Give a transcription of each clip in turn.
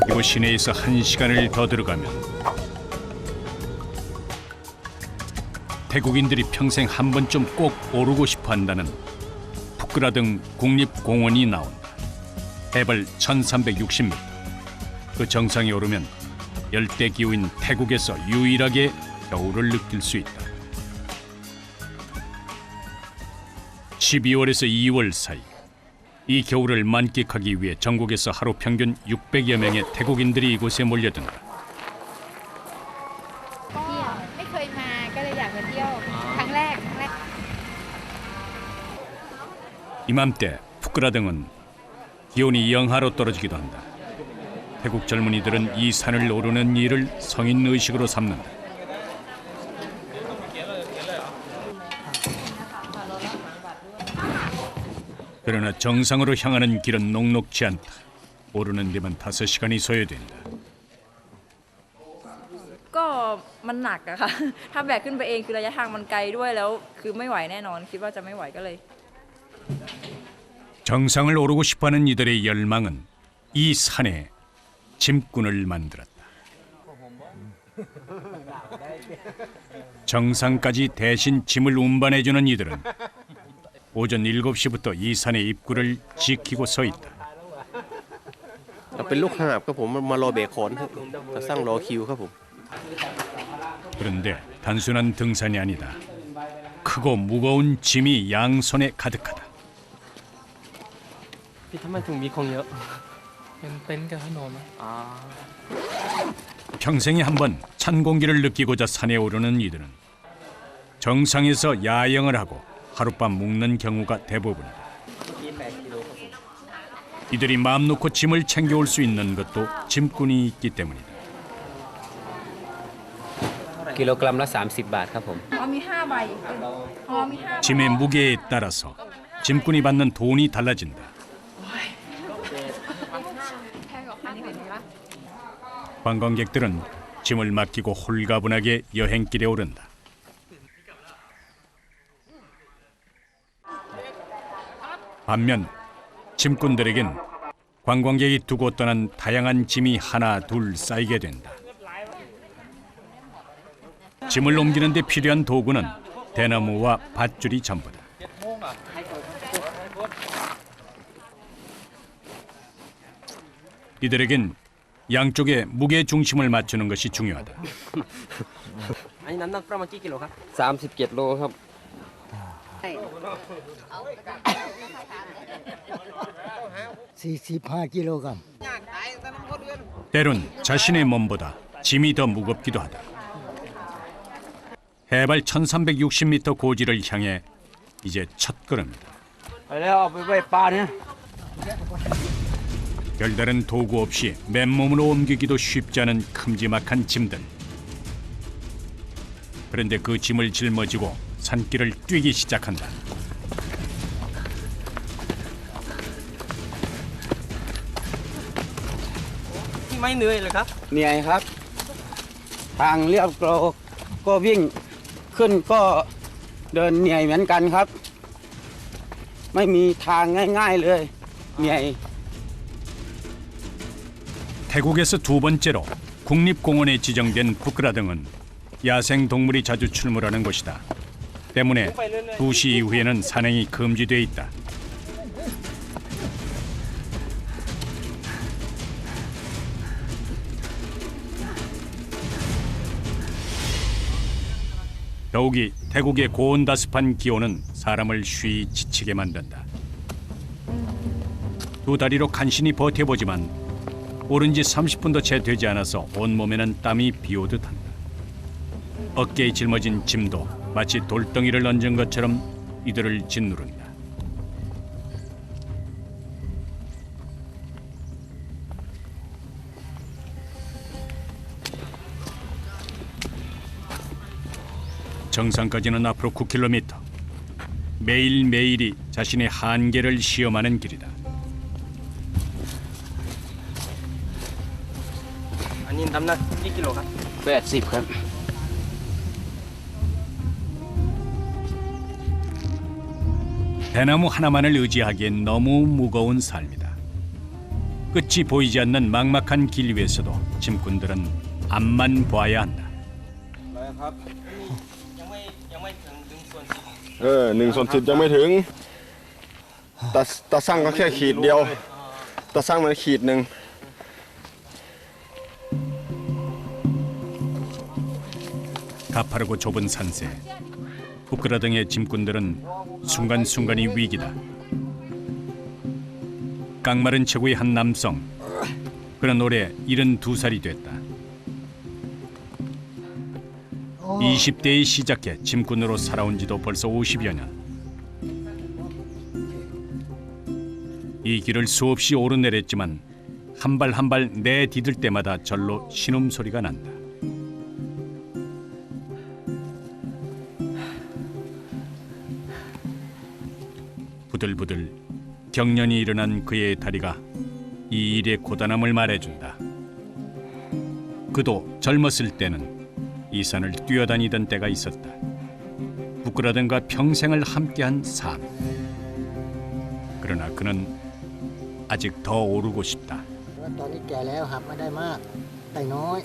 이곳 시내에서 1시간을 더 들어가면 태국인들이 평생 한 번쯤 꼭 오르고 싶어 한다는 푸크라등 국립공원이 나온다. 해발 1360m. 그 정상에 오르면 열대기후인 태국에서 유일하게 겨울을 느낄 수 있다. 12월에서 2월 사이 이 겨울을 만끽하기 위해 전국에서 하루 평균 600여 명의 태국인들이 이곳에 몰려든다. ไม่เคยมาก็เลยอยากมาเที่ยวครั้งแรก 이맘때 푸크라등은 기온이 영하로 떨어지기도 한다. 태국 젊은이들은 이 산을 오르는 일을 성인 의식으로 삼는다. 그러나 정상으로 향하는 길은 녹록지 않다. 오르는 데만 5시간이 소요된다. ก็มันหนักอะค่ะ ถ้าแบกขึ้นไปเองคือระยะทางมันไกลด้วยแล้วคือไม่ไหวแน่นอนคิดว่าจะไม่ไหวก็เลย 정상을 오르고 싶어하는 이들의 열망은 이 산에 짐꾼을 만들었다. 정상까지 대신 짐을 운반해주는 이들은 오전 7시부터 이 산의 입구를 지키고 서 있다. เป็นลูกหาบครับผมมารอเบรกขนครับจะสร้างรอคิวครับผม 그런데 단순한 등산이 아니다. 크고 무거운 짐이 양손에 가득하다. พี่ทำไมถึงมีของเยอะ เป็นเต็นท์กับถนน 평생에 한 번 찬 공기를 느끼고자 산에 오르는 이들은 정상에서 야영을 하고 하룻밤 묵는 경우가 대부분이다. 이들이 마음 놓고 짐을 챙겨올 수 있는 것도 짐꾼이 있기 때문이다. กิโลกรัมละ 30 บาทครับผม อ๋อมี5ใบอ๋อมี5 짐의 무게에 따라서 짐꾼이 받는 돈이 달라진다. 관광객들은 짐을 맡기고 홀가분하게 여행길에 오른다. 반면 짐꾼들에겐 관광객이 두고 떠난 다양한 짐이 하나 둘 쌓이게 된다. 짐을 옮기는 데 필요한 도구는 대나무와 밧줄이 전부다. 이들에겐 양쪽에 무게 중심을 맞추는 것이 중요하다. อันนี้น้ำหนักประมาณกี่กิโลครับ37 โลครับ 45kg. 때론 자신의 몸보다 짐이 더 무겁기도 하다. 해발 1360m 고지를 향해 이제 첫걸음이다. ไปแล้วเอาไปไว้ปลาเนี่ย 별다른 도구 없이 맨몸으로 옮기기도 쉽지 않은 큼지막한 짐들. 그런데 그 짐을 짊어지고 산길을 뛰기 시작한다.ไม่เหนื่อยเลยครับ เหนื่อยครับ ทางเรียบเราก็วิ่งขึ้นก็เดินเหนื่อยเหมือนกันครับ ไม่มีทางง่ายๆเลยเหนื่อย 태국에서 두 번째로 국립공원에 지정된 푸크라등은 야생 동물이 자주 출몰하는 곳이다. 때문에 2시 이후에는 산행이 금지돼 있다. 더욱이 태국의 고온다습한 기온은 사람을 쉬이 지치게 만든다. 두 다리로 간신히 버텨보지만 오른 지 30분도 채 되지 않아서 온몸에는 땀이 비오듯 한다. 어깨에 짊어진 짐도 마치 돌덩이를 얹은 것처럼 이들을 짓누른다. 정상까지는 앞으로 9km. 매일매일이 자신의 한계를 시험하는 길이다. อันนี้น้ำหนักกี่กิโลครับ 80ครับ 대나무 하나만을 의지하기엔 너무 무거운 삶이다. 끝이 보이지 않는 막막한 길 위에서도 짐꾼들은 앞만 봐야 한다. 1/10ยังไม่ถึงตาสั่งก็แค่ขีดเดียวตาสั่งมันขีดหนึ่ง 가파르고 좁은 산세, 부끄러등의 짐꾼들은 순간순간이 위기다. 깡마른 체구의 한 남성, 그는 올해 72살이 됐다. 20대에 시작해 짐꾼으로 살아온 지도 벌써 50여 년. 이 길을 수없이 오르내렸지만 한 발 한 발 내디딜 때마다 절로 신음소리가 난다. 부들부들 경련이 일어난 그의 다리가 이 일의 고단함을 말해준다. 그도 젊었을 때는 이 산을 뛰어다니던 때가 있었다. 부끄러든가 평생을 함께한 삶. 그러나 그는 아직 더 오르고 싶다. ตอนนี้แก่แล้วหับไม่ได้มากได้น้อย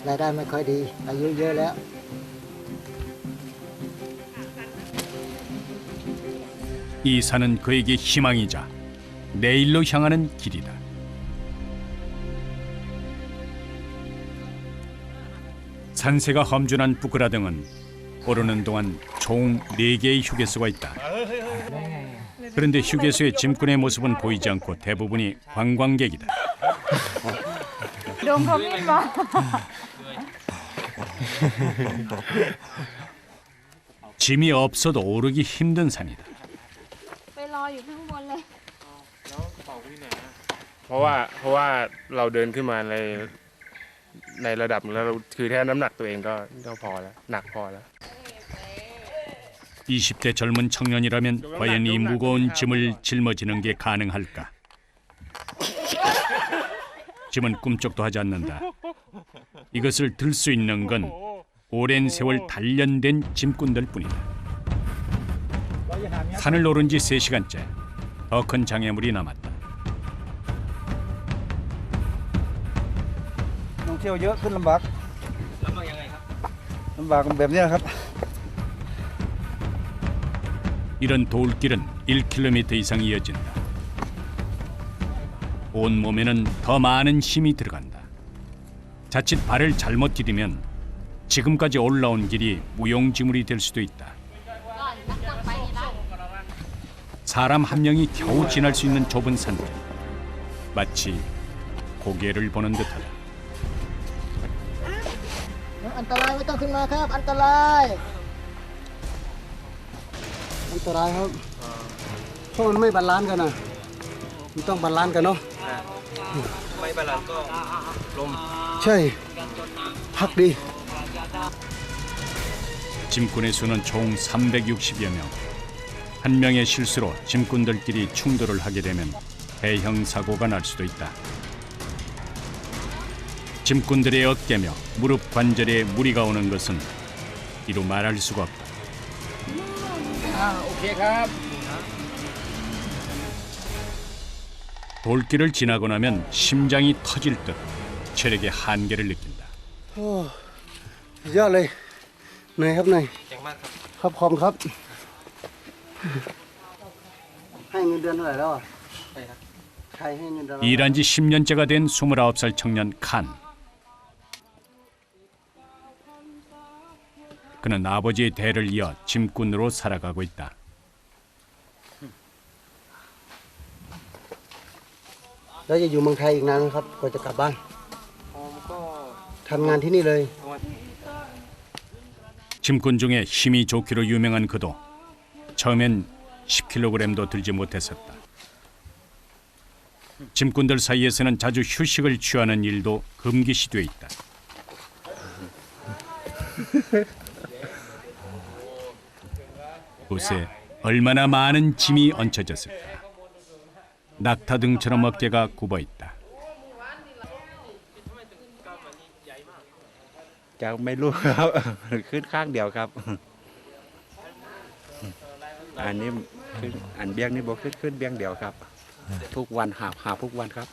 รายได้ไม่ค่อยดีอายุเยอะแล้ว 이 산은 그에게 희망이자 내일로 향하는 길이다. 산세가 험준한 부끄라등은 오르는 동안 총 4개의 휴게소가 있다. 그런데 휴게소의 짐꾼의 모습은 보이지 않고 대부분이 관광객이다. โดมเขามีดมา 짐이 없어도 오르기 힘든 산이다. ไปรออยู่ข้างบนเลย เพราะว่าเราเดินขึ้นมาในระดับแล้วเราคือแค่น้ำหนักตัวเองก็พอแล้วหนักพอแล้ว 20대 젊은 청년이라면 과연 이 무거운 짐을 짊어지는 게 가능할까? 짐은 꿈쩍도 하지 않는다. 이것을 들 수 있는 건 오랜 세월 단련된 짐꾼들 뿐이다. 산을 오른 지 3시간째. 더 큰 장애물이 남았다. ท่องเที่ยวเยอะขึ้นลำบากลำบากแบบนี้ครับ 이런 돌길은 1km 이상 이어진다. 온 몸에는 더 많은 힘이 들어간다. 자칫 발을 잘못 디디면 지금까지 올라온 길이 무용지물이 될 수도 있다. 사람 한 명이 겨우 지날 수 있는 좁은 산길. 마치 고개를 보는 듯하다. อันตรายไม่ต้องขึ้นมาครับอันตรายครับเพราะมันไม่บาลานซ์กันนะมันต้องบาลานซ์กันเนาะไม่บาลานซ์ก็ล้มใช่พักดี 짐꾼의 수는 총 360여 명. 한 명의 실수로 짐꾼들끼리 충돌을 하게 되면 대형 사고가 날 수도 있다. 짐꾼들의 어깨며 무릎 관절에 무리가 오는 것은 이루 말할 수가 없다. 돌길을 지나고 나면 심장이 터질 듯 체력의 한계를 느낀다. สุดยอดเลยเหนื่อยครับเหนื่อยครับขอบคุณครับให้เงินเดือนเท่าไหร่แล้วอ่ะใครให้เงินเดือน 일한 지 10년째가 된 29살 청년 칸. 그는 아버지의 대를 이어 짐꾼으로 살아가고 있다.แล้วจะอยู่เมืองไทยอีกนานไหมครับกว่าจะกลับบ้านทำงานที่นี่เลย 짐꾼 중에 힘이 좋기로 유명한 그도 처음엔 10kg도 들지 못했었다. 짐꾼들 사이에서는 자주 휴식을 취하는 일도 금기시돼 있다. 곳에 얼마나 많은 짐이 얹혀졌을까. 낙타등처럼 어깨가 굽어 있다. จะไม่รู้ครับ ขึ้นข้างเดียวครับ อันนี้ คืออันเบี้ยงนี่บ่ขึ้นเบี้ยงเดียวครับ ทุกวันหาทุกวันครับ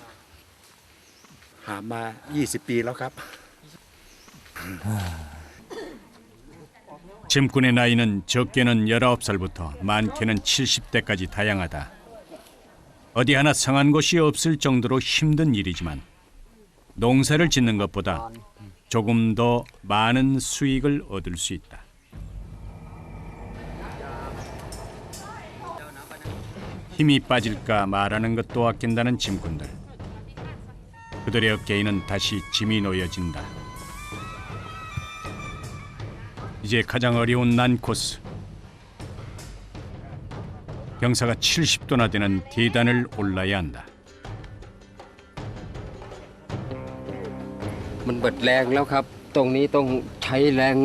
หามา 20 ปีแล้วครับ 짐꾼의 나이는 적게는 19살부터 많게는 70대까지 다양하다. 어디 하나 성한 곳이 없을 정도로 힘든 일이지만 농사를 짓는 것보다 조금 더 많은 수익을 얻을 수 있다. 힘이 빠질까 말하는 것도 아낀다는 짐꾼들. 그들의 어깨에는 다시 짐이 놓여진다. 이제 가장 어려운 난 코스. 경사가 70도나 되는 계단을 올라야 한다. มันเบิดแรงแล้วครับ ตรงนี้ต้องใช้แรง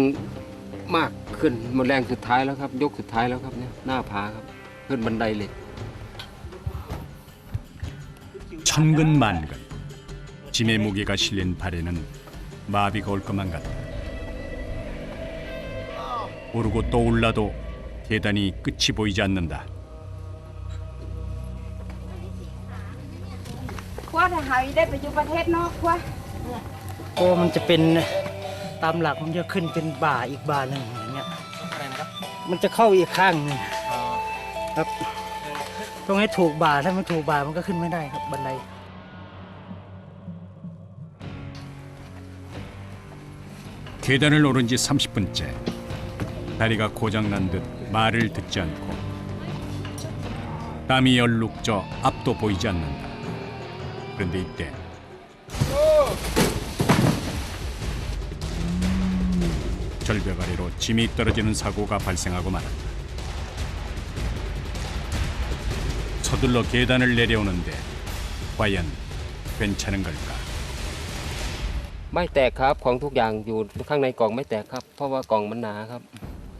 มากขึ้นมันแรงสุดท้ายแล้วครับ ยกสุดท้ายแล้วครับเนี่ยหน้าผาครับขึ้นบันไดเหล็ก 천근만근 짐의 무게가 실린 발에는 마비가 올 것만 같다. 오르고 또 올라도 계단이 끝이 보이지 않는다. คว้าถ้าหายได้ไปอยู่ประเทศนอกคว้า ก็มันจะเป็นตามหลักมันจะขึ้นเป็นบ่าอีกบ่าหนึ่งอย่างเงี้ยมันจะเข้าอีกข้างหนึงครับต้องให้ถูกบ่าถ้าไม่ถูกบ่ามันก็ขึ้นไม่ได้ครับบันได 계단을 오른 지 30분째. 다리가 고장난 듯 말을 듣지 않고 땀이 얼룩져 앞도 보이지 않는다. 그런데 이때 절벽 아래로 짐이 떨어지는 사고가 발생하고 말았다. 서둘러 계단을 내려오는데 과연 괜찮은 걸까? ไม่แตกครับของทุกอย่างอยู่ข้างในกล่องไม่แตกครับ เพราะว่ากล่องมันหนาครับ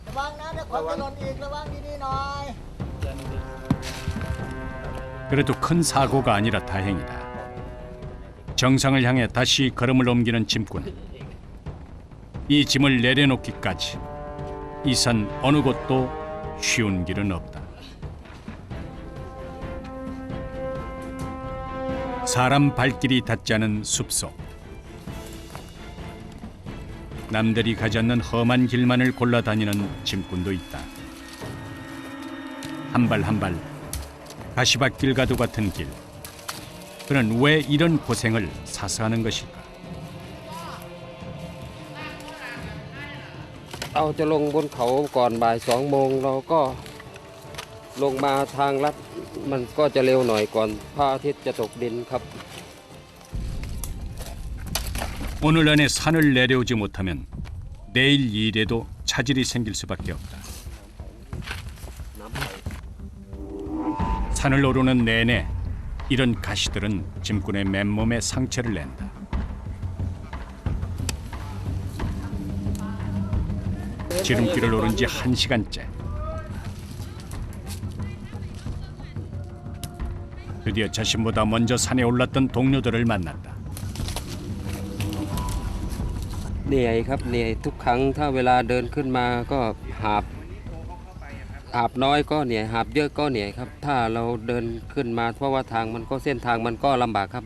ระวังนะเดี๋ยวคนจะหล่นอีกระวังดีๆหน่อย 그래도 큰 사고가 아니라 다행이다. 정상을 향해 다시 걸음을 옮기는 짐꾼. 이 짐을 내려놓기까지 이 산 어느 곳도 쉬운 길은 없다. 사람 발길이 닿지 않은 숲속. 남들이 가지 않는 험한 길만을 골라 다니는 짐꾼도 있다. 한 발 한 발 가시밭길 가도 같은 길. 그는 왜 이런 고생을 사서 하는 것일까? เราจะลงบนเขาก่อนบ่าย2 โมงเราก็ลงมาทางลัดมันก็จะเร็วหน่อยก่อนพระอาทิตย์จะตกดินครับ 오늘 안에 산을 내려오지 못하면 내일 일에도 차질이 생길 수밖에 없다. 산을 오르는 내내 이런 가시들은 짐꾼의 맨몸에 상처를 낸다. 지름길을 오른 지 1시간째. 드디어 자신보다 먼저 산에 올랐던 동료들을 만났다. เหนื่อยครับเหนื่อยทุกครั้งถ้าเวลาเดินขึ้นมาก็หาบน้อยก็เหนื่อยหาบเยอะก็เหนื่อยครับถ้าเราเดินขึ้นมาเพราะว่าทางมันก็เส้นทางมันก็ลำบากครับ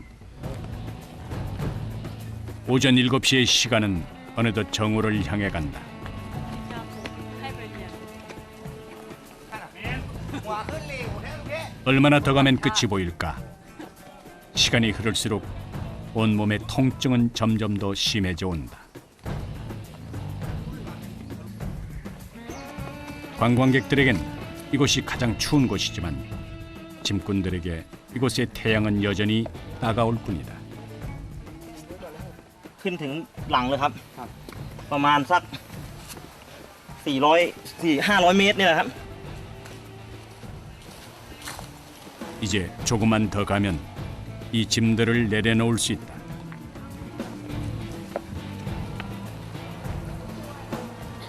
오전 7시의 시간은 어느덧 정오를 향해 간다. 얼마나 더 가면 끝이 보일까? 시간이 흐를수록 온몸의 통증은 점점 더 심해져 온다. 관광객들에겐 이곳이 가장 추운 곳이지만 짐꾼들에게 이곳의 태양은 여전히 따가울 뿐이다. ขึ้นถึงหลังเลยครับ ประมาณสัก500 เมตรเนี่ยแหละครับ 이제 조금만 더 가면 이 짐들을 내려놓을 수 있다.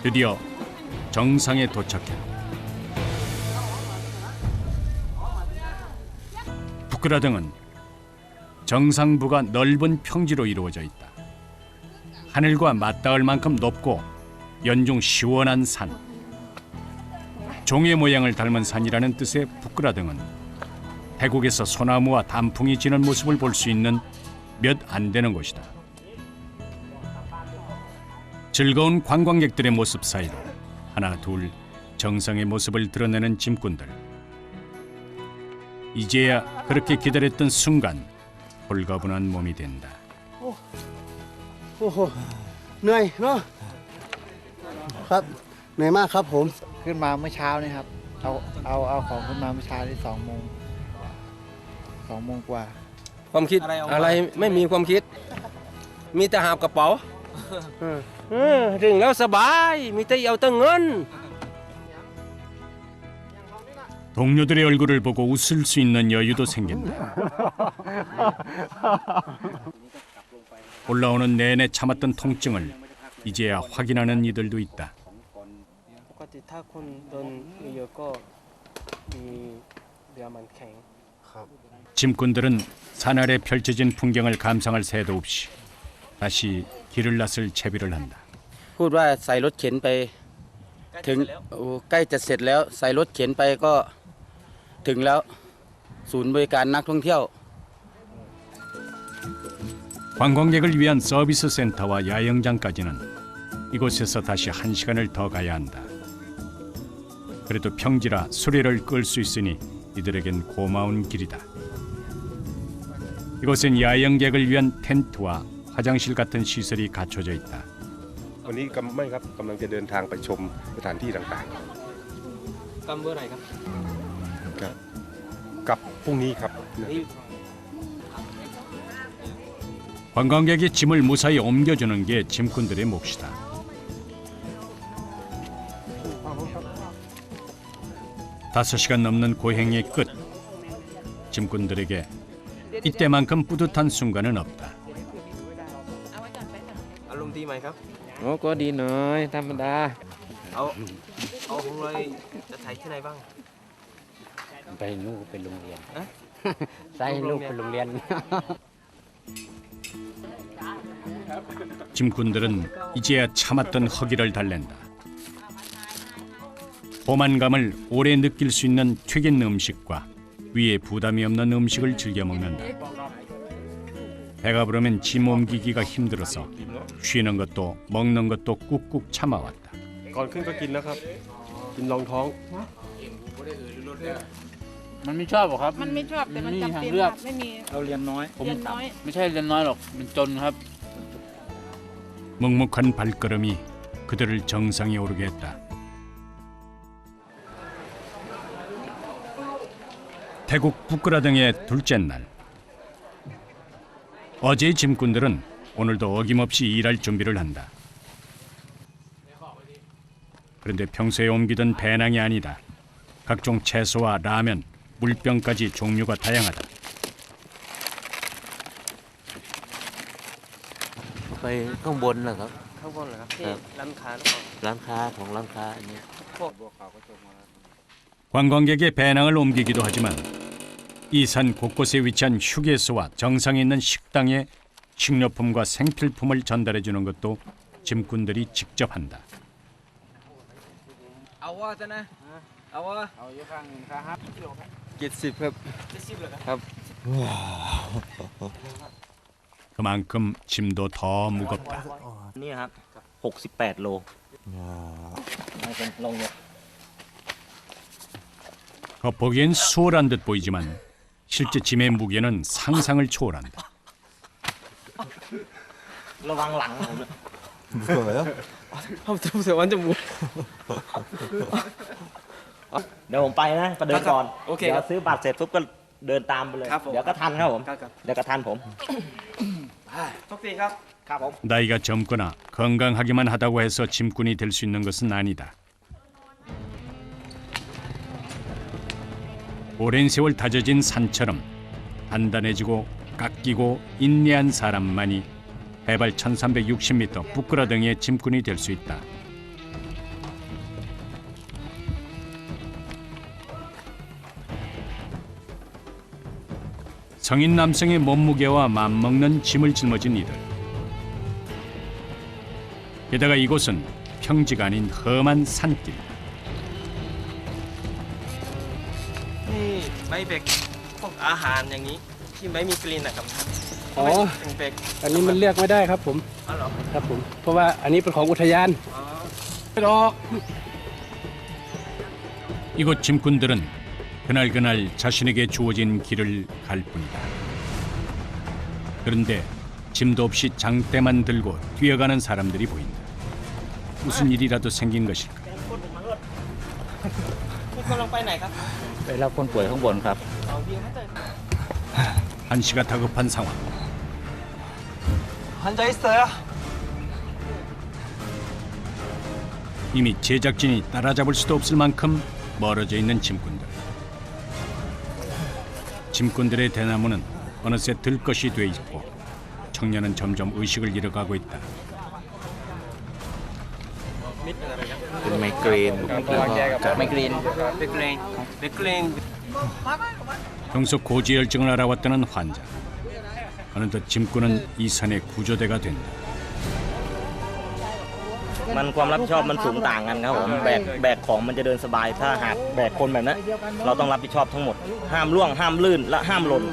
드디어 정상에 도착했다. 부끄라등은 정상부가 넓은 평지로 이루어져 있다. 하늘과 맞닿을 만큼 높고 연중 시원한 산. 종의 모양을 닮은 산이라는 뜻의 부끄라등은 태국에서 소나무와 단풍이 지는 모습을 볼 수 있는 몇 안 되는 곳이다. 즐거운 관광객들의 모습 사이로 하나 둘 정상의 모습을 드러내는 짐꾼들. 이제야 그렇게 기다렸던 순간 홀가분한 몸이 된다. โอ้โหเหนื่อยเนาะครับเหนื่อยมากครับผม ขึ้นมาเมื่อเช้านี่ครับ เอาของขึ้นมาเมื่อเช้าที่2 โมง 2 โมงกว่า ความคิดอะไรไม่มีความคิด มีแต่หาบกระเป๋าถึงแล้วสบายมีแต่เอาแต่เงิน 동료들의 얼굴을 보고 웃을 수 있는 여유도 생긴다. 올라오는 내내 참았던 통증을 이제야 확인하는 이들도 있다. ปกติถ้าคนเดินเยอะก็มีเรือมันแข็ง 짐꾼들은 산 아래 펼쳐진 풍경을 감상할 새도 없이 다시 길을 나설 채비를 한다. พูดว่าใส่รถเข็นไปถึงใกล้จะเสร็จแล้วใส่รถเข็นไปก็ถึงแล้วศูนย์บริการนักท่องเที่ยว 관광객을 위한 서비스 센터와 야영장까지는 이곳에서 다시 1시간을 더 가야 한다. 그래도 평지라 수레를 끌 수 있으니 이들에겐 고마운 길이다. 이곳엔 야영객을 위한 텐트와 화장실 같은 시설이 갖춰져 있다. วันนี้ไม่ครับกำลังจะเดินทางไปชมสถานที่ต่าง กำเมื่อไหร่ครับ ๆครับกับพรุ่งนี้ครับ 관광객이 짐을 무사히 옮겨주는 게 짐꾼들의 몫이다. 다섯 시간 넘는 고행의 끝. 짐꾼들에게 이때만큼 뿌듯한 순간은 없다. อารมณ์ดีไหมครับ โอ้ก็ดีหน่อยธรรมดา เอาของเลยจะถ่ายที่ไหนบ้าง ไปลูกไปโรงเรียนใส่ลูกไปโรงเรียน 짐꾼들은 이제야 참았던 허기를 달랜다. 포만감을 오래 느낄 수 있는 튀긴 음식과 위에 부담이 없는 음식을 즐겨 먹는다. 배가 부르면 짐 옮기기가 힘들어서 쉬는 것도 먹는 것도 꾹꾹 참아왔다. ก่อนขึ้นก็กินแล้วครับ กินรองท้อง มันไม่ชอบหรอครับ มันไม่ชอบแต่มันจำเป็น เลือก ไม่มี เราเรียนน้อย เรียนน้อย ไม่ใช่เรียนน้อยหรอกมันจนครับ 묵묵한 발걸음이 그들을 정상에 오르게 했다. 태국 부끄라등의 둘째 날. 어제의 짐꾼들은 오늘도 어김없이 일할 준비를 한다. 그런데 평소에 옮기던 배낭이 아니다. 각종 채소와 라면, 물병까지 종류가 다양하다. ไปข้างบนนะครับ ข้างบนเหรอครับที่ร้านค้าหรือเปล่า ร้านค้าของร้านค้าอันนี้ 관광객의 배낭을 옮기기도 하지만 이 산 곳곳에 위치한 휴게소와 정상에 있는 식당에 식료품과 생필품을 전달해 주는 것도 짐꾼들이 직접 한다. เอาว่าจะนะเอาว่าเอาเยอะข้างหนึ่งครับ70ครับ70เหรอครับ 그만큼 짐도 더 무겁다. นี่ครับ68 โลเป็นลงเนี่ย 겉보기엔 수월한 듯 보이지만 실제 짐의 무게는 상상을 초월한다. ระวังหลังผม 무서워요? 보세요 완전 무 เดี๋ยวผมไปนะไปเดินก่อน โอเค เดี๋ยวซื้อบัตรเสร็จปุ๊บก็เดินตามไปเลย ครับผม เดี๋ยวก็ทันครับผม ครับ เดี๋ยวก็ทันผม โชคดีครับครับผม 나이가 젊거나 건강하기만 하다고 해서 짐꾼이 될 수 있는 것은 아니다. 오랜 세월 다져진 산처럼 단단해지고 깎이고 인내한 사람만이 해발 1360m 부끄라등의 짐꾼이 될 수 있다. 성인 남성의 몸무게와 맞먹는 짐을 짊어진 이들. 게다가 이곳은 평지가 아닌 험한 산길. ไม่เบรกพวกอาหารอย่างนี้ที่ไม่มีกลิ่นนะครับ อ๋อ ไม่เบรก อันนี้มันเลือกไม่ได้ครับผม อ๋อเหรอ ครับผม เพราะว่าอันนี้เป็นของอุทยานไม่ดอก 이곳 짐꾼들은 그날그날 자신에게 주어진 길을 갈 뿐이다. 그런데 짐도 없이 장대만 들고 뛰어가는 사람들이 보인다. 무슨 일이라도 생긴 것일까? กำลังไปไหนครับ ไปรับคนป่วยข้างบนครับ 한시가 다급한 상황. 앉아 있어요. 이미 제작진이 따라잡을 수도 없을 만큼 멀어져 있는 짐꾼들. 짐꾼들의 대나무는 어느새 들것이 돼 있고 청년은 점점 의식을 잃어가고 있다. เป็นไมเกรนไมเกรน 평소 고지혈증을 알아왔다는 환자. 어느덧 짐꾼은 이 산의 구조대가 된다. มันความรับผิดชอบมันสูงต่างกันครับผมแบกของมันจะเดินสบายถ้าหากแบกคนแบบนั้นเราต้องรับผิดชอบทั้งหมดห้ามล่วงห้ามลื่นและห้ามหล่น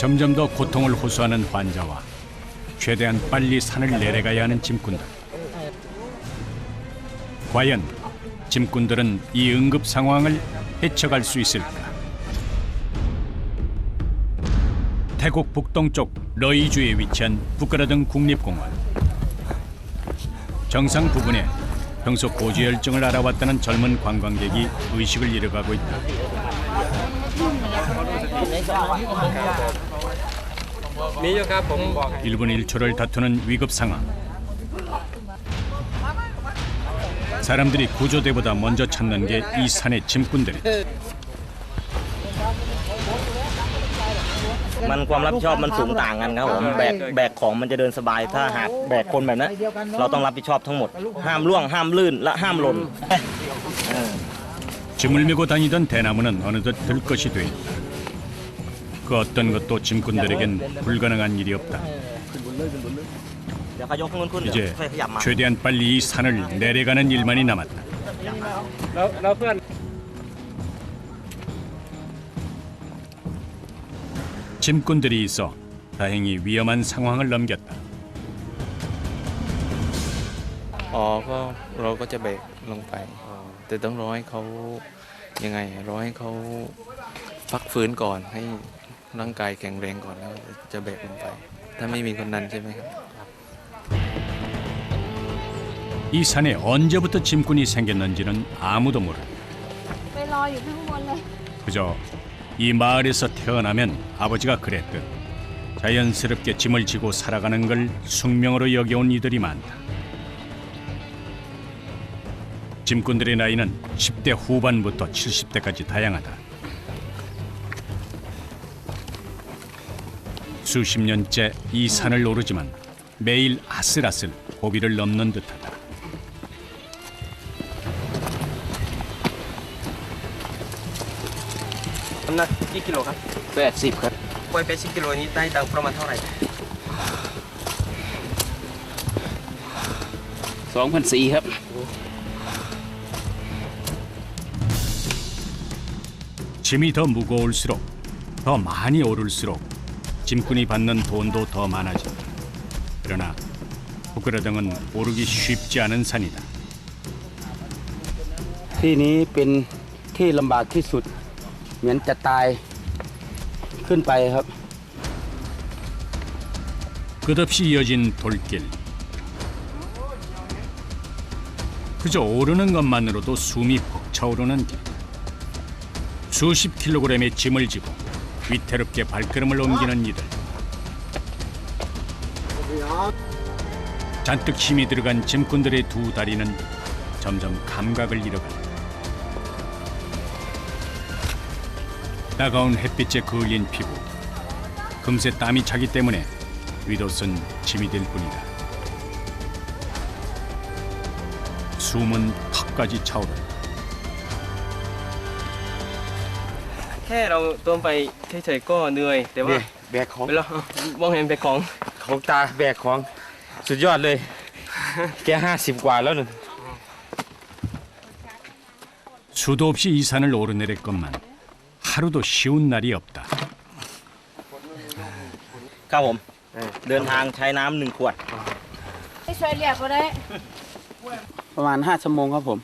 점점 더 고통을 호소하는 환자와 최대한 빨리 산을 내려가야 하는 짐꾼들. 과연 짐꾼들은 이 응급 상황을 헤쳐갈 수 있을까? 태국 북동쪽 러이주에 위치한 부끄라등 국립공원. 정상 부근에 평소 고지혈증을 알아왔다는 젊은 관광객이 의식을 잃어가고 있다. 미요ครับผม 1분 1초를 다투는 위급 상황. 사람들이 구조대보다 먼저 찾는 게 이 산의 짐꾼들이다. มันความรับผิดชอบมันสูงต่างกันครับผมแบกของมันจะเดินสบายถ้าหากแบกคนแบบนั้นเราต้องรับผิดชอบทั้งหมดห้ามล่วงห้ามลื่นและห้ามหล่น 짐을 메고 다니던 대나무는 어느덧 들것이 돼 있다. 그 어떤 것도 짐꾼들에겐 불가능한 일이 없다. เดี๋ยวเขายกขึ้น 이제 ค่อยขยับมา 최대한 빨리 이 산을 내려가는 일만이 남았다. แล้วเพื่อน 짐꾼들이 있어 다행히 위험한 상황을 넘겼다. อ๋อก็เราก็จะเบรกลงไปแต่ต้องรอให้เขายังไงรอให้เขาพักฟื้นก่อนให้ร่างกายแข็งแรงก่อนแล้วจะเบรกลงไปถ้าไม่มีคนนั้นใช่ไหมครับ 이 산에 언제부터 짐꾼이 생겼는지는 아무도 모른다. ไปรออยู่ข้างบนเลย 그저 이 마을에서 태어나면 아버지가 그랬듯 자연스럽게 짐을 지고 살아가는 걸 숙명으로 여겨온 이들이 많다. 짐꾼들의 나이는 10대 후반부터 70대까지 다양하다. 수십 년째 이 산을 오르지만 매일 아슬아슬 고비를 넘는 듯하다. น้ำหนักกี่กิโลครับ 80 ครับ ปล่อยไป10 กิโลนี้ได้ตังค์ประมาณเท่าไหร่ 2,400 ครับ 짐이 더 무거울수록 더 많이 오를수록 짐꾼이 받는 돈도 더 많아진다. 그러나 부끄러등은 오르기 쉽지 않은 산이다. ที่นี้เป็นที่ลำบากที่สุดเหมือนจะตายขึ้นไปครับ 끝없이 이어진 돌길. 그저 오르는 것만으로도 숨이 벅차오르는 길. 수십 킬로그램의 짐을 지고 위태롭게 발걸음을 옮기는 이들. 잔뜩 힘이 들어간 짐꾼들의 두 다리는 점점 감각을 잃어간다. 따가운 햇빛에 그을린 피부. 금세 땀이 차기 때문에 윗옷은 짐이 될 뿐이다. 숨은 턱까지 차오른다. แค่เราตัวไปเฉยๆก็เหนื่อยแต่ว่า แบกของ เวลา มองเห็นแบกของ ของตาแบกของสุดยอดเลย แก50 กว่าแล้วหนึ่ง 수도 없이 이 산을 오르내렸건만 하루도 쉬운 날이 없다. ครับผมเดินทางใช้น้ำ1 ขวด ไม่ช่วยเรียกก็ได้ ประมาณ5 ชั่วโมงครับผม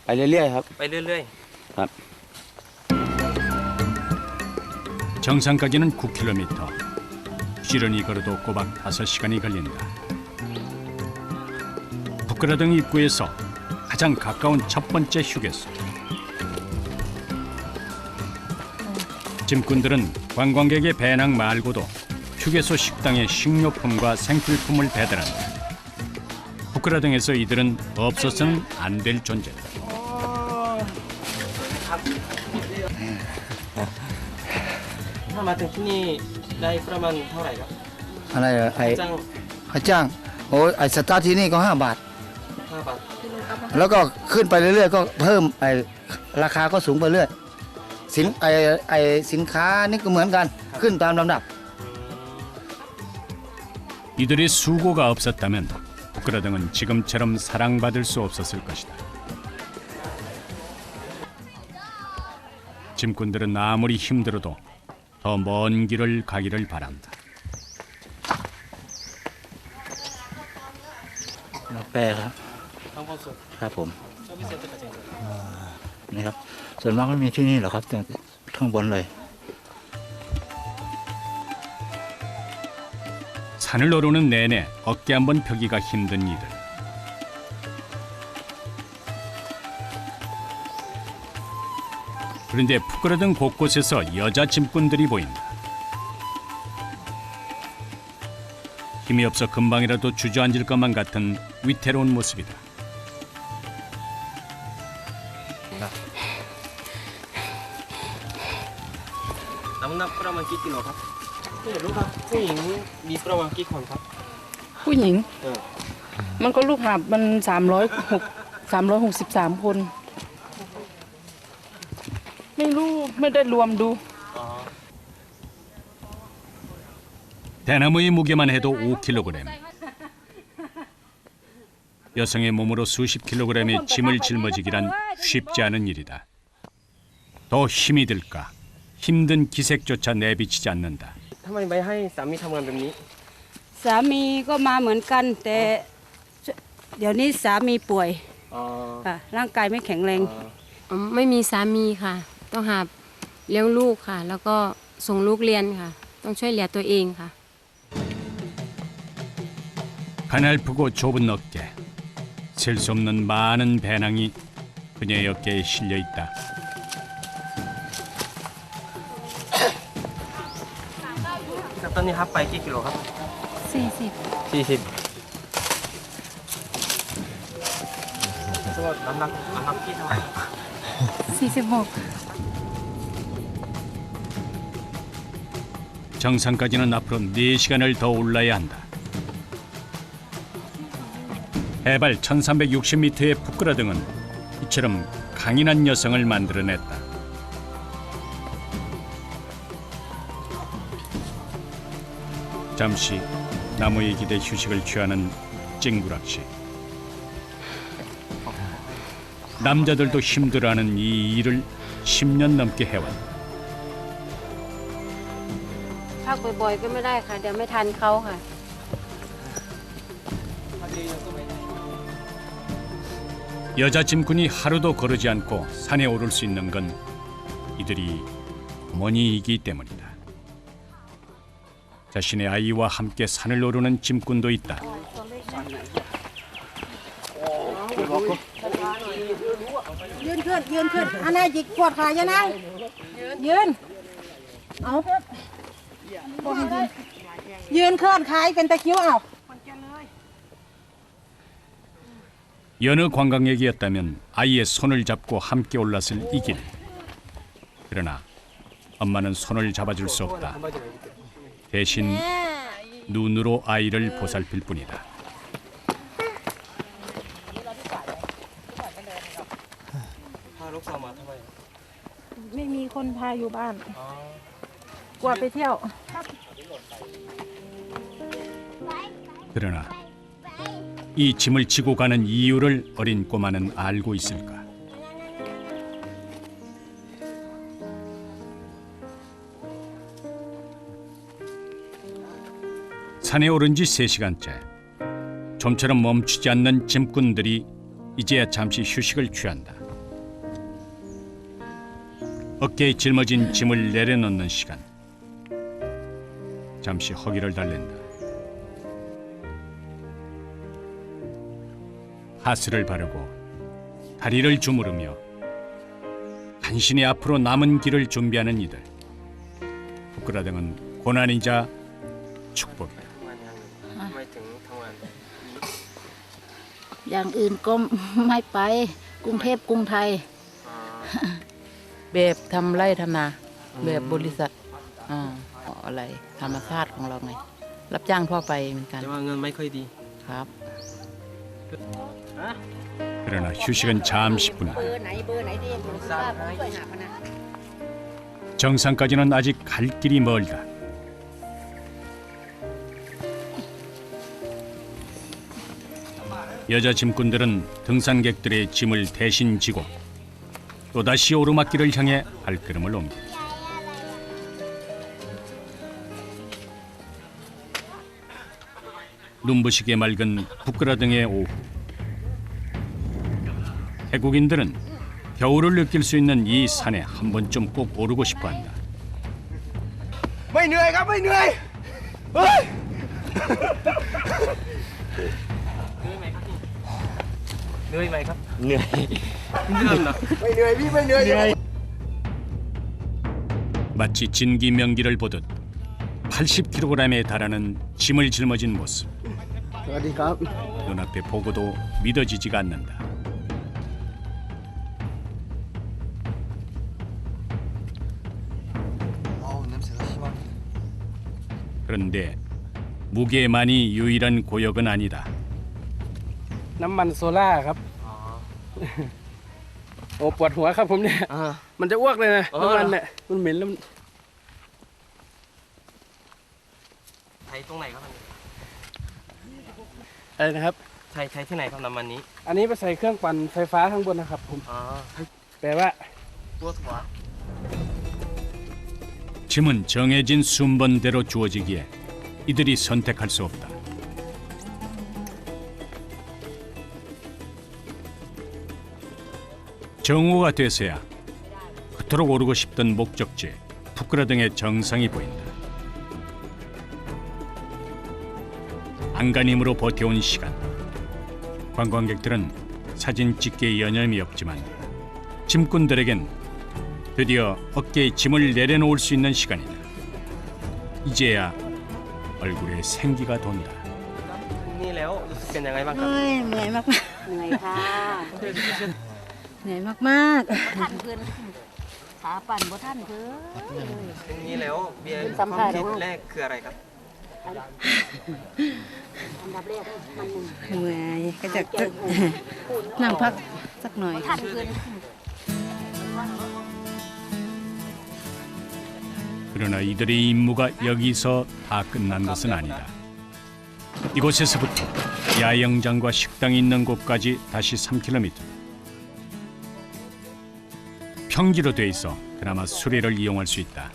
ไปเรื่อยๆครับ ไปเรื่อย ครับ 정상까지는 9km. 부지런히 걸어도 꼬박 5시간이 걸린다. 부끄라등 입구에서 가장 가까운 첫 번째 휴게소. 짐꾼들은 관광객의 배낭 말고도 휴게소 식당에 식료품과 생필품을 배달한다. 부끄라등에서 이들은 없어서는 안 될 존재다. ถ้ามาถึงที่นี่ได้ประมาณเท่าไหร่ครับ อะไรเหรอไอ้ จ้าง ค่าจ้างโอ้ไอ้สตาร์ทที่นี่ก็5 บาท 5 บาท แล้วก็ขึ้นไปเรื่อยๆก็เพิ่มไอ้ราคาก็สูงไปเรื่อยสินค้านี่ก็เหมือนกันขึ้นตามลำดับ 이들의 수고가 없었다면 부끄라등은 지금처럼 사랑받을 수 없었을 것이다. 짐꾼들은 아무리 힘들어도 더 먼 길을 가기를 바란다. กาแฟครับ ทั้งหมดสุด ครับผม ชอบพิเศษตัวจริง นี่ครับส่วนมากไม่มีที่นี่หรอกครับแต่ข้างบนเลย 산을 오르는 내내 어깨 한번 펴기가 힘든 이들. 그런데 부끄러든 곳곳에서 여자 짐꾼들이 보인다. 힘이 없어 금방이라도 주저앉을 것만 같은 위태로운 모습이다. น้ำหนักประมาณกี่กิโลครับไม่รู้ครับผู้หญิงมีประมาณกี่คนครับ ผู้หญิง มันก็ลูกหาบมัน363 คน ไม่รู้ไม่ได้รวมดู 대나무의 무게만 해도 5kg. 여성의 몸으로 수십 킬로그램의 짐을 짊어지기란 쉽지 않은 일이다. 더 힘이 들까 힘든 기색조차 내비치지 않는다. ทำไมไปให้สามีทำงานแบบนี้ สามีก็มาเหมือนกันแต่เดี๋ยวนี้สามีป่วยค่ะร่างกายไม่แข็งแรง ไม่มีสามีค่ะ ต้องหาเลี้ยงลูกค่ะ แล้วก็ส่งลูกเรียนค่ะ ต้องช่วยเหลือตัวเองค่ะ 가냘프고 좁은 어깨, 셀 수 없는 많은 배낭이 그녀의 어깨에 실려 있다. ตอนนี้ครับไปกี่กิโลครับ 40 สวัสดีน้ำหนักกี่เท่าไหร่ 46 정상까지는 앞으로 4시간을 더 올라야 한다. 해발 1360m의 부끄러등은 이처럼 강인한 여성을 만들어냈다. 잠시 나무에 기대 휴식을 취하는 찡구락씨. 남자들도 힘들어하는 이 일을 10년 넘게 해왔다. พักบ่อยๆก็ไม่ได้ค่ะเดี๋ยวไม่ทันเขาค่ะ 여자 짐꾼이 하루도 거르지 않고 산에 오를 수 있는 건 이들이 어머니이기 때문이다. 자신의 아이와 함께 산을 오르는 짐꾼도 있다. ยืนขึ้นอันไหนจิกปวดขายังไงยืนเอายืนขึ้นขายเป็นตะคิ้วเอา 여느 관광객이었다면 아이의 손을 잡고 함께 올랐을 이 길. 그러나 엄마는 손을 잡아줄 수 없다. 대신 눈으로 아이를 보살필 뿐이다. พาลูกสาวมาทำไม ไม่มีคนพาอยู่บ้าน กลัวไปเที่ยว 그러나 이 짐을 지고 가는 이유를 어린 꼬마는 알고 있을까? 산에 오른 지 3시간째. 좀처럼 멈추지 않는 짐꾼들이 이제야 잠시 휴식을 취한다. 어깨에 짊어진 짐을 내려놓는 시간. 잠시 허기를 달랜다. 하스를 바르고 다리를 주무르며 간신히 앞으로 남은 길을 준비하는 이들. 부끄라등은 고난이자 축복이다. อย่างอื่นก็ไม่ไปกรุงเทพกรุงไทย แบบทำไร่ทำนาแบบบริษัทอะไรธรรมชาติของเราไงรับจ้างทั่วไปเหมือนกันแต่ว่าเงินไม่ค่อยดีครับ 그러나 휴식은 잠시뿐. 정상까지는 아직 갈 길이 멀다. 여자 짐꾼들은 등산객들의 짐을 대신 지고 또다시 오르막길을 향해 발걸음을 옮긴다. 눈부시게 맑은 부끄라등의 오후. 태국인들은 겨울을 느낄 수 있는 이 산에 한 번쯤 꼭 오르고 싶어한다. ไม่เหนื่อยครับไม่เหนื่อยเฮ้ย เหนื่อยไหมครับ เหนื่อย ไม่เหนื่อยพี่ไม่เหนื่อย 마치 진기명기를 보듯 80kg에 달하는 짐을 짊어진 모습. สวัสดีครับ 눈앞에 보고도 믿어지지가 않는다. 그런데 무게만이 유일한 고역은 아니다. น้ำมันโซล่าครับโอ้ปวดหัวครับผมเนี่ยมันจะอ้วกเลยนะน้ำมันเนี่ยมันเหม็นแล้ว ใช้ตรงไหนครับ อะไรนะครับ ใช้ที่ไหนครับน้ำมันนี้ อันนี้ไปใส่เครื่องปั่นไฟฟ้าข้างบนนะครับผมแปลว่า ปวดหัว 짐은 정해진 순번대로 주어지기에 이들이 선택할 수 없다. 정오가 돼서야 그토록 오르고 싶던 목적지 부끄라등의 정상이 보인다. 안간힘으로 버텨온 시간. 관광객들은 사진 찍기에 여념이 없지만 짐꾼들에겐 드디어 어깨에 짐을 내려놓을 수 있는 시간이다. 이제야 얼굴에 생기가 돈다. นี่แล้วรู้สึกเป็นยังไงบ้างครับ เหนื่อยมากเหนื่อยค่ะเหนื่อยมากๆท่านเพื่อนขาปั่นบ่ท่านเพื่อน นี่แล้วเบียร์ความคิดแรกคืออะไรครับ อันดับแรกมัน เหนื่อยก็จะนั่งพักสักหน่อย ท่านเพื่อน 그러나 이들의 임무가 여기서 다 끝난 것은 아니다. 이곳에서부터 야영장과 식당이 있는 곳까지 다시 3km. 평지로 돼 있어 그나마 수레를 이용할 수 있다.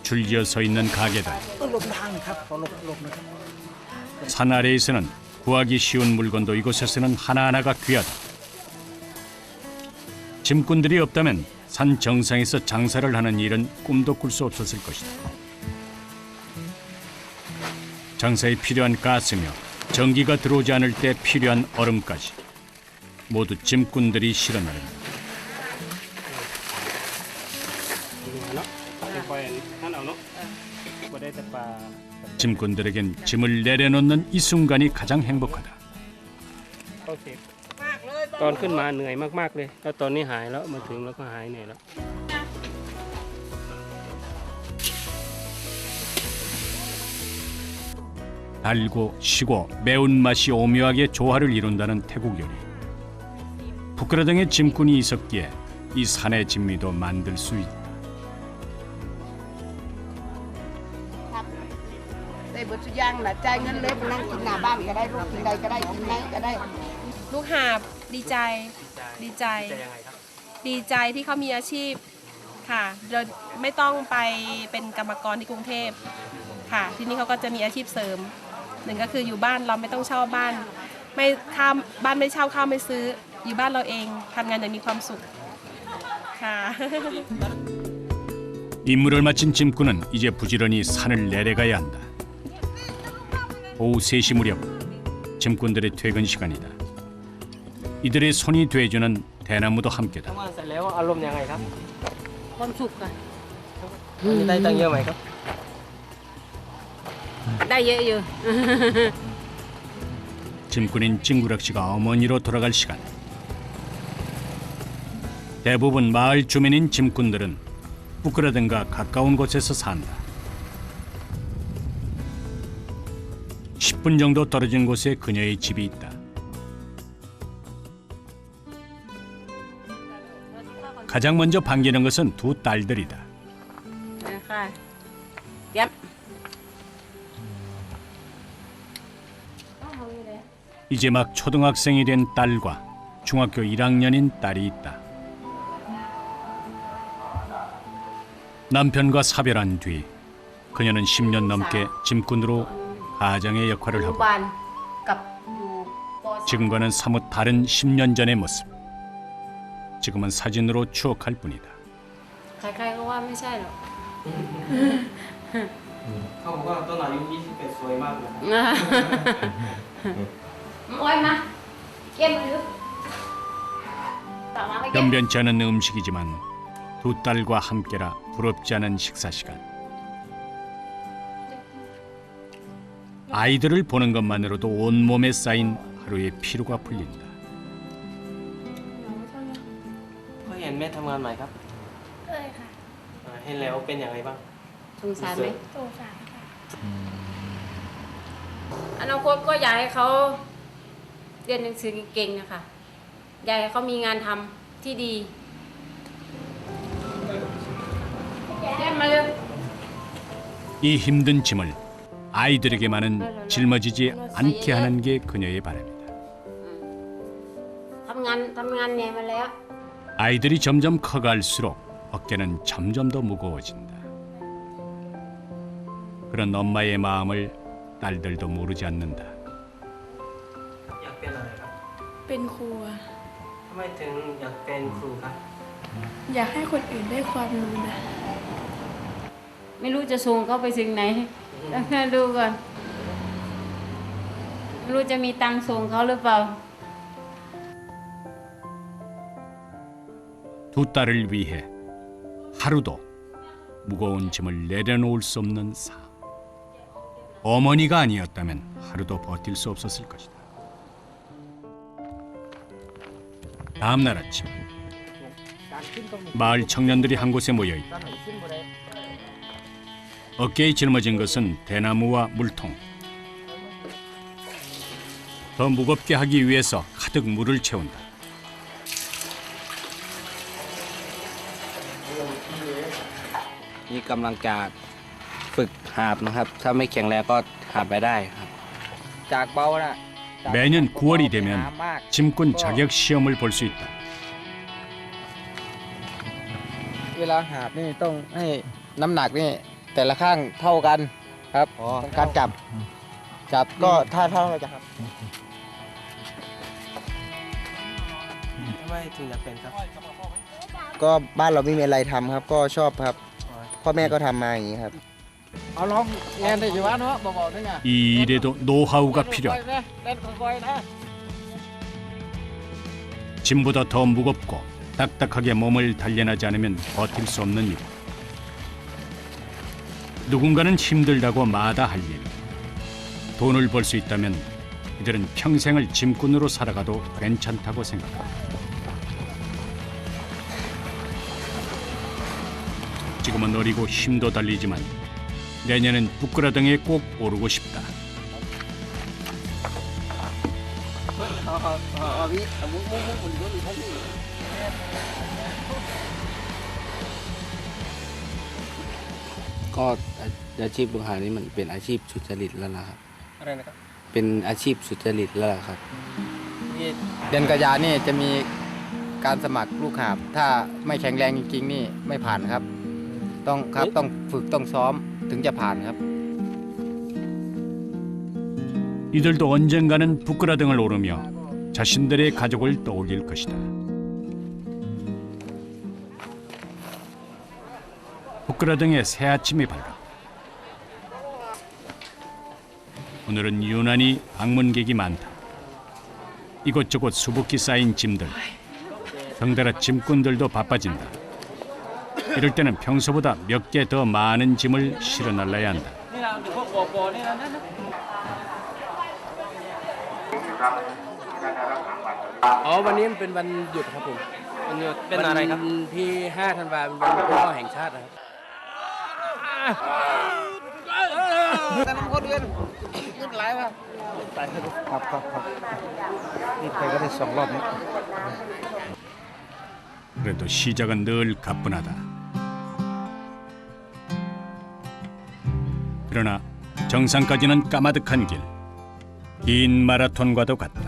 줄지어 서 있는 가게들. 산 아래에서는 구하기 쉬운 물건도 이곳에서는 하나하나가 귀하다. 짐꾼들이 없다면 산 정상에서 장사를 하는 일은 꿈도 꿀 수 없었을 것이다. 장사에 필요한 가스며 전기가 들어오지 않을 때 필요한 얼음까지 모두 짐꾼들이 실어 나른다. 짐꾼들에겐 짐을 내려놓는 이 순간이 가장 행복하다. ตอนขึ้นมาเหนื่อยมากๆเลยแล้วตอนนี้หายแล้วมาถึงแล้วก็หายเหนื่อยแล้ว 달고 시고 매운맛이 오묘하게 조화를 이룬다는 태국 요리. 부끄러등의 짐꾼이 있었기에 이 산의 진미도 만들 수 있다. ได้เบิดทุกอย่างนะจ่ายเงินเลยไปนั่งกินหน้าบ้านก็ได้ลูกกินใดก็ได้กินไหนก็ได้ ลูกหาบดีใจดีใจที่เขามีอาชีพค่ะโดยไม่ต้องไปเป็นกรรมกรที่กรุงเทพ ค่ะ ที่นี่เขาก็จะมีอาชีพเสริมหนึ่งก็คืออยู่บ้านเราไม่ต้องเช่าบ้านไม่ข้ามบ้านไม่เช่าข้าวไม่ซื้ออยู่บ้านเราเองทำงานอย่างมีความสุขค่ะ 임무를 마친 짐꾼은 이제 부지런히 산을 내려가야 한다. 오후 3시 무렵 짐꾼들의 퇴근 시간이다. 이들의 손이 돼주는 대나무도 함께다. ทำงานเสร็จแล้วอารมณ์ยังไงครับ ความสุขค่ะ ได้ตังค์เยอะไหมครับ ได้เยอะอยู่ 짐꾼인 찡구락 씨가 어머니로 돌아갈 시간. 대부분 마을 주민인 짐꾼들은 부끄러든가 가까운 곳에서 산다. 10분 정도 떨어진 곳에 그녀의 집이 있다. 가장 먼저 반기는 것은 두 딸들이다. ค่ะเย็บ 이제 막 초등학생이 된 딸과 중학교 1학년인 딸이 있다. 남편과 사별한 뒤 그녀는 10년 넘게 짐꾼으로 가장의 역할을 อนุ 하고 บาลกับอยู่ป 지금과는 사뭇 다른 10년 전의 모습. 지금은 사진으로 추억할 뿐이다. ใครๆก็ว่าไม่ใช่หรอก เขาบอกว่าตอนอายุ21สวยมากเลย โอ้ยมาเก็บมือต่อมาให้เก็บ 변변치 않은 음식이지만 두 딸과 함께라 부럽지 않은 식사 시간. 아이들을 보는 것만으로도 온몸에 쌓인 하루의 피로가 풀린다. เคยเห็นแม่ทำงานไหมครับ เคยค่ะ เห็นแล้วเป็นยังไงบ้าง สงสารไหม สงสารค่ะ อนาคตก็อยากให้เขาเรียนหนังสือเก่งๆนะคะอยากให้เขามีงานทำที่ดีแก้มาเร็ว 이 힘든 짐을 아이들에게만은 짊어지지 않게 하는 게 그녀의 바람이다. ทำงานเหนื่อยมาแล้ว 아이들이 점점 커갈수록 어깨는 점점 더 무거워진다. 그런 엄마의 마음을 딸들도 모르지 않는다. อยากเป็นอะไรครับ เป็นครูอะ ทำไมถึงอยากเป็นครูครับ อยากให้คนอื่นได้ความรู้นะ ไม่รู้จะส่งเขาไปถึงไหนต้องดูก่อนไม่รู้จะมีตังค์ส่งเขาหรือเปล่า 두 딸을 위해 하루도 무거운 짐을 내려놓을 수 없는 삶. 어머니가 아니었다면 하루도 버틸 수 없었을 것이다. 다음 날 아침 마을 청년들이 한 곳에 모여 있다. 어깨에 짊어진 것은 대나무와 물통. 더 무겁게 하기 위해서 가득 물을 채운다. นี่กำลังจะฝึกหาบนะครับ ถ้าไม่แข็งแรงก็หาบไม่ได้ครับ จากเบานะ 매년 9월이 되면 짐꾼 자격 시험을 볼 수 있다. เวลาหาบนี่ต้องให้น้ำหนักนี่แต่ละข้างเท่ากันครับต้องการจับก็ถ้าเท่ากันครับ ทำไมถึงอยากเป็นครับ ก็บ้านเราไม่มีอะไรทำครับ ก็ชอบครับพ่อแม่ก็ทำมาอย่างนี้ครับเอาลองเรียนได้อยู่วะเนาะบอกๆด้วยไง 이 일에도 노하우가 필요하다. เล่นค่อยๆนะ 짐보다 더 무겁고 딱딱하게 몸을 단련하지 않으면 버틸 수 없는 일. 누군가는 힘들다고 마다할 일. 돈을 벌 수 있다면 이들은 평생을 짐꾼으로 살아가도 괜찮다고 생각한다. 지금은 어리고 힘도 달리지만 내년엔 부끄러등에 꼭 오르고 싶다. ก็อาชีพลูกหาบนี่มันเป็นอาชีพสุจริตแล้วล่ะครับ อะไรนะครับ เป็นอาชีพสุจริตแล้วล่ะครับ เดือนกันยานี่จะมีการสมัครลูกหาบถ้าไม่แข็งแรงจริงๆนี่ไม่ผ่านครับ ต้องฝึกต้องซ้อมถึงจะผ่านครับ 이들도 언젠가는 부끄라등을 오르며 자신들의 가족을 떠올릴 것이다. 부끄라등의 새 아침이 밝았다. 오늘은 유난히 방문객이 많다. 이곳저곳 수북히 쌓인 짐들. 덩달아 짐꾼들도 바빠진다. 이럴 때는 평소보다 몇 개 더 많은 짐을 실어 날라야 한다. อ๋อวันนี้มันเป็นวันหยุดครับผมวันหยุดเป็นอะไรครับวันที่5 ธันวาคมเป็นวันพ่อแห่งชาติครับแต่น้ำข้นเดือนขึ้นหลายป่ะครับนี่ไปก็ได้2 รอบนี้ 그래도 시작은 늘 가뿐하다. 그러나 정상까지는 까마득한 길. 긴 마라톤과도 같다.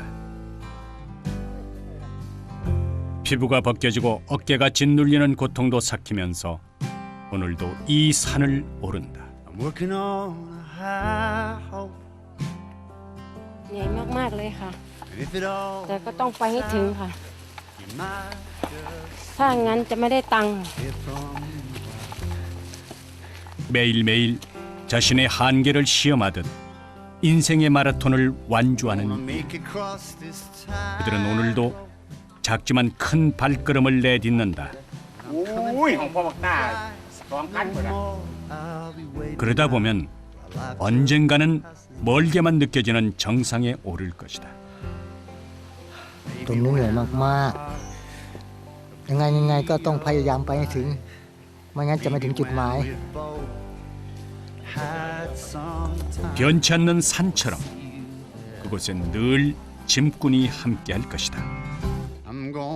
피부가 벗겨지고 어깨가 짓눌리는 고통도 삭히면서 오늘도 이 산을 오른다. เหนื่อยมากๆเลยค่ะ แต่ก็ต้องไปให้ถึงค่ะ ถ้างั้นจะไม่ได้ตังค์ 매일매일 자신의 한계를 시험하듯 인생의 마라톤을 완주하는 그들은 오늘도 작지만 큰 발걸음을 내딛는다. 그러다 보면 언젠가는 멀게만 느껴지는 정상에 오를 것이다. ตรงนี้เหนื่อยมากๆยังไงก็ต้องพยายามไปให้ถึงไม่งั้นจะไม่ถึงจุดหมาย 변치 않는 산처럼 그곳엔 늘 짐꾼이 함께할 것이다.